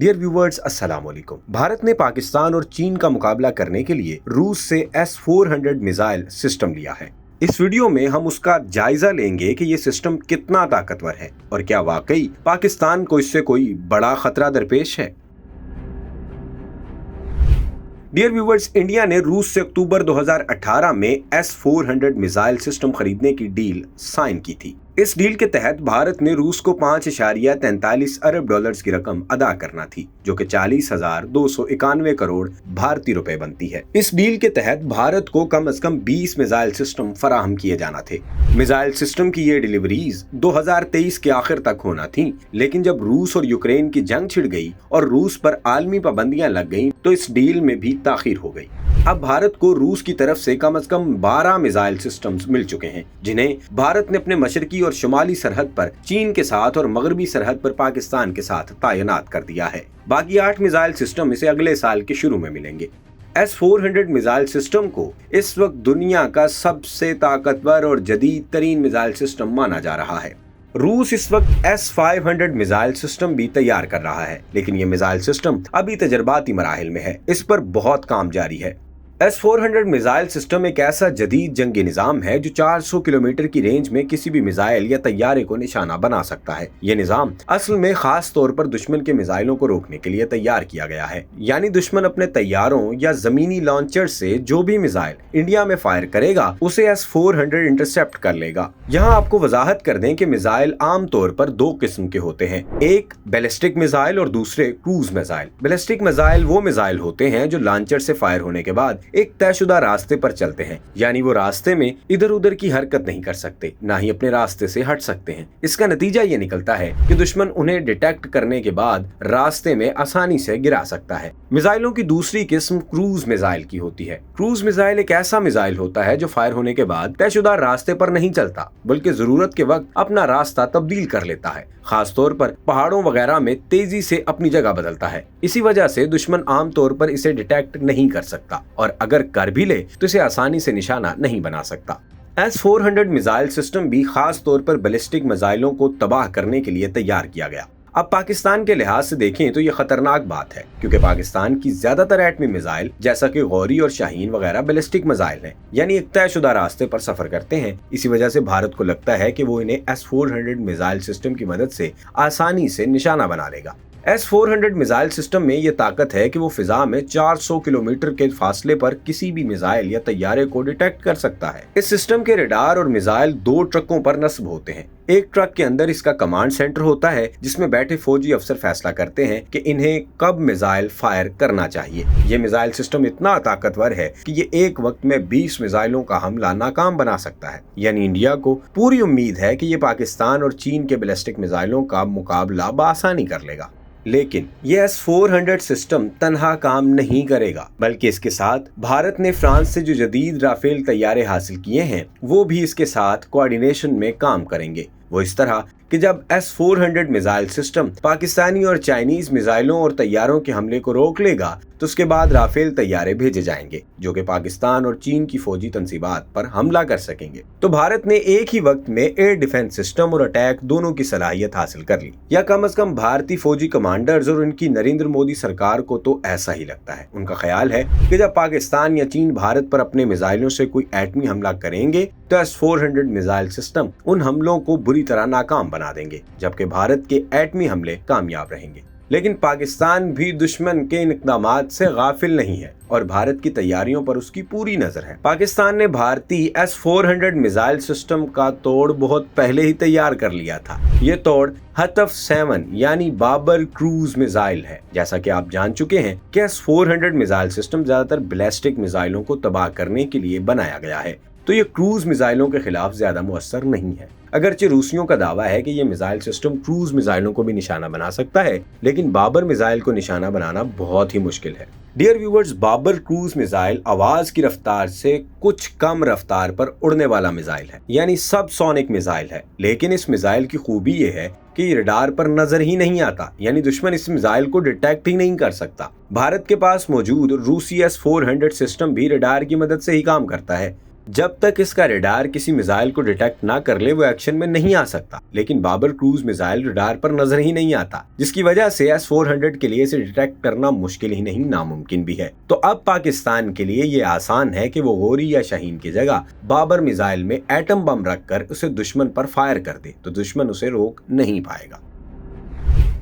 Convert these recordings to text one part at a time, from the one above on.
Dear viewers, अस्सलाम वालेकुम। भारत ने पाकिस्तान और चीन का मुकाबला करने के लिए रूस से S-400 मिसाइल सिस्टम लिया है। इस वीडियो में हम उसका जायजा लेंगे कि ये सिस्टम कितना ताकतवर है और क्या वाकई पाकिस्तान को इससे कोई बड़ा खतरा दरपेश है। डियर व्यूवर्स, इंडिया ने रूस से अक्टूबर 2018 में S-400 मिसाइल सिस्टम खरीदने की डील साइन की थी। इस डील के तहत भारत ने रूस को 5.43 अरब डॉलर्स की रकम अदा करना थी, जो कि 40,291 करोड़ भारतीय रुपए बनती है। इस डील के तहत भारत को कम से कम 20 मिसाइल सिस्टम फराहम किए जाना थे। मिसाइल सिस्टम की ये डिलीवरीज 2023 के आखिर तक होना थी, लेकिन जब रूस और यूक्रेन की जंग छिड़ गई और रूस पर आलमी पाबंदियां लग गईं, तो इस डील में भी ताखीर हो गई। अब भारत को रूस की तरफ से कम 12 मिसाइल सिस्टम्स मिल चुके हैं, जिन्हें भारत ने अपने मशरकी और शुमाली सरहद पर चीन के साथ और मगरबी सरहद पर पाकिस्तान के साथ तैनात कर दिया है। बाकी 8 मिसाइल सिस्टम इसे अगले साल के शुरू में मिलेंगे। S-400 मिसाइल सिस्टम को इस वक्त दुनिया का सबसे ताकतवर और जदीद तरीन मिसाइल सिस्टम माना जा रहा है। रूस इस वक्त S-500 मिसाइल सिस्टम भी तैयार कर रहा है, लेकिन ये मिसाइल सिस्टम अभी तजर्बाती मराहिल में है। इस पर बहुत काम जारी है। S-400 मिसाइल सिस्टम एक ऐसा जदीद जंगी निज़ाम है जो 400 किलोमीटर की रेंज में किसी भी मिसाइल या तैयारे को निशाना बना सकता है। ये निज़ाम असल में खास तौर पर दुश्मन के मिसाइलों को रोकने के लिए तैयार किया गया है। यानी दुश्मन अपने तैयारों या जमीनी लॉन्चर से जो भी मिसाइल इंडिया में फायर करेगा, उसे S-400 इंटरसेप्ट कर लेगा। यहाँ आपको वजाहत कर दें कि मिसाइल आम तौर पर 2 किस्म के होते हैं, एक बैलिस्टिक मिसाइल और दूसरे क्रूज मिसाइल। बैलिस्टिक मिसाइल वो मिसाइल होते हैं जो लॉन्चर से फायर होने के बाद एक तयशुदा रास्ते पर चलते हैं, यानी वो रास्ते में इधर उधर की हरकत नहीं कर सकते, ना ही अपने रास्ते से हट सकते हैं। इसका नतीजा ये निकलता है कि दुश्मन उन्हें डिटेक्ट करने के बाद रास्ते में आसानी से गिरा सकता है। मिसाइलों की दूसरी किस्म क्रूज मिसाइल की होती है। क्रूज मिसाइल एक ऐसा मिसाइल होता है जो फायर होने के बाद तयशुदा रास्ते पर नहीं चलता, बल्कि जरूरत के वक्त अपना रास्ता तब्दील कर लेता है। खास तौर पर पहाड़ों वगैरह में तेजी से अपनी जगह बदलता है। इसी वजह से दुश्मन आम तौर पर इसे डिटेक्ट नहीं कर सकता, और अगर कर भी ले तो इसे आसानी से निशाना नहीं बना सकता। S-400 मिसाइल सिस्टम भी खास तौर पर बैलिस्टिक मिसाइलों को तबाह करने के लिए तैयार किया गया। अब पाकिस्तान के लिहाज से देखें तो ये खतरनाक बात है, क्योंकि पाकिस्तान की ज्यादातर एटमी मिसाइल जैसा कि गौरी और शाहीन वगैरह बैलिस्टिक मिसाइल हैं, यानी एक तयशुदा रास्ते पर सफर करते हैं। इसी वजह से भारत को लगता है कि वो इन्हें S-400 मिसाइल सिस्टम की मदद से आसानी से निशाना बना लेगा। S-400 मिसाइल सिस्टम में ये ताकत है कि वो फिजा में 400 किलोमीटर के फासले पर किसी भी मिसाइल या तैयारे को डिटेक्ट कर सकता है। इस सिस्टम के रडार और मिसाइल 2 ट्रकों पर नस्ब होते हैं। एक ट्रक के अंदर इसका कमांड सेंटर होता है, जिसमें बैठे फौजी अफसर फैसला करते हैं कि इन्हें कब मिसाइल फायर करना चाहिए। ये मिसाइल सिस्टम इतना ताकतवर है कि ये एक वक्त में 20 मिसाइलों का हमला नाकाम बना सकता है। यानी इंडिया को पूरी उम्मीद है कि ये पाकिस्तान और चीन के बैलिस्टिक मिसाइलों का मुकाबला बआसानी कर लेगा। लेकिन ये S-400 सिस्टम तन्हा काम नहीं करेगा, बल्कि इसके साथ भारत ने फ्रांस से जो जदीद राफेल तैयारे हासिल किए हैं, वो भी इसके साथ कोऑर्डिनेशन में काम करेंगे। वो इस तरह कि जब S-400 मिसाइल सिस्टम पाकिस्तानी और चाइनीज मिसाइलों और तैयारों के हमले को रोक लेगा, तो उसके बाद राफेल तैयारे भेजे जाएंगे जो कि पाकिस्तान और चीन की फौजी तंसीबात पर हमला कर सकेंगे। तो भारत ने एक ही वक्त में एयर डिफेंस सिस्टम और अटैक दोनों की सलाहियत हासिल कर ली, या कम से कम भारतीय फौजी कमांडर्स और उनकी नरेंद्र मोदी सरकार को तो ऐसा ही लगता है। उनका ख्याल है कि जब पाकिस्तान या चीन भारत पर अपने मिसाइलों से कोई एटमी हमला करेंगे, तो S-400 मिसाइल सिस्टम उन हमलों को बुरी तरह नाकाम बना देंगे, जबकि भारत के एटमी हमले कामयाब रहेंगे। लेकिन पाकिस्तान भी दुश्मन के इन इक़दामात से गाफिल नहीं है और भारत की तैयारियों पर उसकी पूरी नजर है। पाकिस्तान ने भारतीय S-400 मिसाइल सिस्टम का तोड़ बहुत पहले ही तैयार कर लिया था। ये तोड़ हतफ-7 यानी बाबर क्रूज मिसाइल है। जैसा कि आप जान चुके हैं कि S-400 मिसाइल सिस्टम ज्यादातर बैलिस्टिक मिसाइलों को तबाह करने के लिए बनाया गया है, तो ये क्रूज मिसाइलों के खिलाफ ज्यादा मुअस्सर नहीं है। अगरचे रूसियों का दावा है कि ये मिसाइल सिस्टम क्रूज मिसाइलों को भी निशाना बना सकता है, लेकिन बाबर मिसाइल को निशाना बनाना बहुत ही मुश्किल है। Dear viewers, Babar cruise missile आवाज की रफ्तार से कुछ कम रफ्तार पर उड़ने वाला मिसाइल है, यानी सब सोनिक मिसाइल है। लेकिन इस मिसाइल की खूबी ये है कि ये रडार पर नजर ही नहीं आता, यानी दुश्मन इस मिसाइल को डिटेक्ट ही नहीं कर सकता। भारत के पास मौजूद रूसी S-400 सिस्टम भी रडार की मदद से ही काम करता है। जब तक इसका रडार किसी मिसाइल को डिटेक्ट ना कर ले वो एक्शन में नहीं आ सकता। लेकिन बाबर क्रूज मिसाइल रडार पर नजर ही नहीं आता, जिसकी वजह से S-400 के लिए इसे डिटेक्ट करना मुश्किल ही नहीं नामुमकिन भी है। तो अब पाकिस्तान के लिए ये आसान है कि वो गौरी या शाहीन की जगह बाबर मिसाइल में एटम बम रखकर उसे दुश्मन पर फायर कर दे, तो दुश्मन उसे रोक नहीं पाएगा।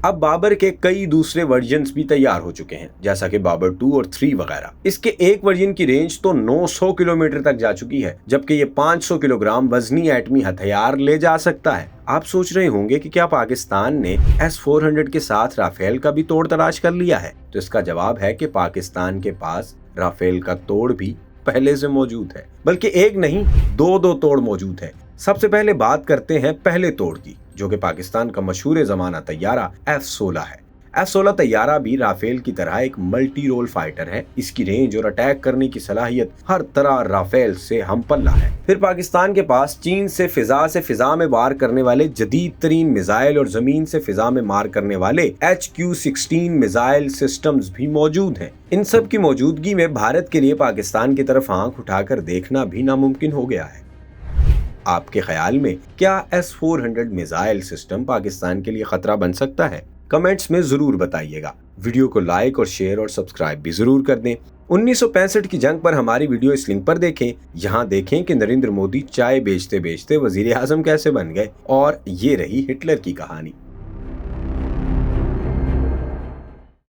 अब बाबर के कई दूसरे वर्जन्स भी तैयार हो चुके हैं, जैसा कि बाबर 2 और 3 वगैरह। इसके एक वर्जन की रेंज तो 900 किलोमीटर तक जा चुकी है, जबकि ये 500 किलोग्राम वजनी एटमी हथियार ले जा सकता है। आप सोच रहे होंगे कि क्या पाकिस्तान ने S-400 के साथ राफेल का भी तोड़ तलाश कर लिया है? तो इसका जवाब है कि पाकिस्तान के पास राफेल का तोड़ भी पहले से मौजूद है, बल्कि एक नहीं दो तोड़ मौजूद है। सबसे पहले बात करते हैं पहले तोड़ की, जो कि पाकिस्तान का मशहूर जमाना तैयारा F-16 है। F-16 तैयारा भी राफेल की तरह एक मल्टी रोल फाइटर है। इसकी रेंज और अटैक करने की सलाहियत हर तरह राफेल से हम पल्ला है। फिर पाकिस्तान के पास चीन से फिजा में वार करने वाले जदीद तरीन मिसाइल और जमीन से फिजा में मार करने वाले HQ-16 मिसाइल सिस्टम्स भी मौजूद हैं। इन सब की मौजूदगी में भारत के लिए पाकिस्तान की तरफ आंख उठाकर देखना भी नामुमकिन हो गया है। आपके ख्याल में क्या S-400 मिसाइल सिस्टम पाकिस्तान के लिए खतरा बन सकता है? कमेंट्स में जरूर बताइएगा। वीडियो को लाइक और शेयर और सब्सक्राइब भी जरूर कर दें। 1965 की जंग पर हमारी वीडियो इस लिंक पर देखें। यहाँ देखें कि नरेंद्र मोदी चाय बेचते बेचते वजीर आजम कैसे बन गए, और ये रही हिटलर की कहानी।